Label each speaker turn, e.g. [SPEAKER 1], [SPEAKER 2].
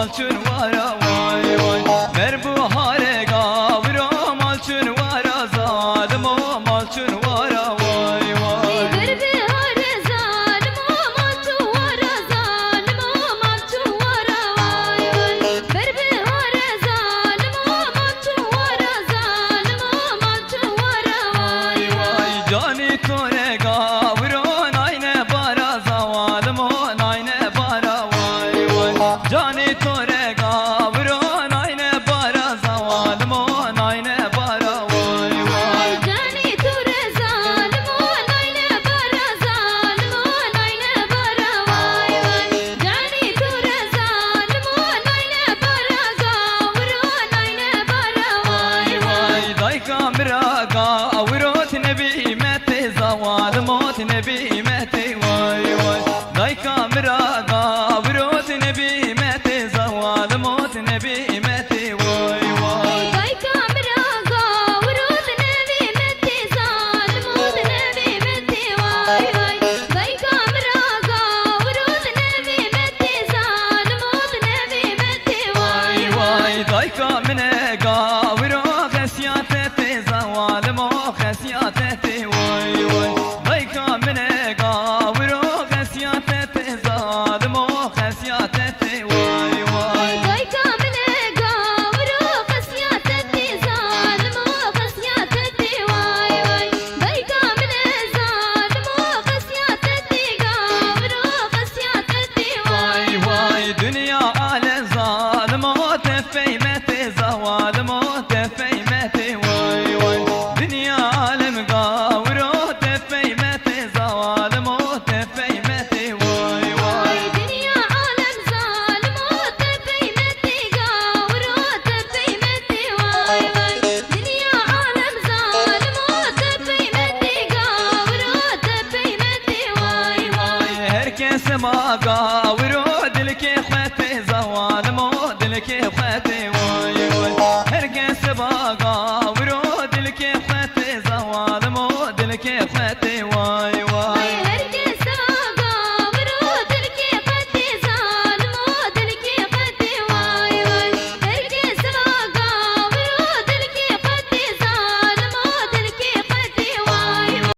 [SPEAKER 1] malçun vara vay vay. Ver bu hare gavro malçun vara zalim o malçun vara vay vay.
[SPEAKER 2] Ver bir hare zalim o malçun vara zalim o malçun vara vay vay. Ver bir hare zalim o malçun vara zalim o malçun vara vay vay.
[SPEAKER 1] Cani tore gavro nayne bara zavalim o nayne bara vay vay. Cani tore gavro nayne bara zavalim o nayne bara vay vay.
[SPEAKER 2] Cani ture zalim o nayne bara zalim o nayne bara vay vay. Cani ture zalim o nayne bara gavro nayne bara vay vay.
[SPEAKER 1] Day kamera gavro tnebi mete zavalim o tnebi mete vay vay. Day kamera gavro tnebi mete zavalim o tnebi mete vay vay.
[SPEAKER 2] Vay kamera gavro tnevi meti zalim o tnevi meti vay vay. Vay kamera gavro tnevi meti zalim o tnevi meti vay vay.
[SPEAKER 1] Day kamene gavro khasiyate te zavalim o khasiyate te vay vay. Day kamene gavro khasiyate te zalim o khasiyate te vay vay.
[SPEAKER 2] Vay kamene gavro khasiyate te zalim o khasiyate te vay vay. Vay kamene zalim o khasiyate te gavro khasiyate te vay
[SPEAKER 1] Vay vay dünya ale zalim o tefeymete zavalim o tefeymete vay vay. Dünya alem gavro tefeymete zavalim o tefeymete vay vay.
[SPEAKER 2] Dünya alem zalim o tepeymeti gavro tepeymeti vay vay. Dünya alem zalim o tepeymeti gavro tepeymeti vay vay.
[SPEAKER 1] Herkes ma gavro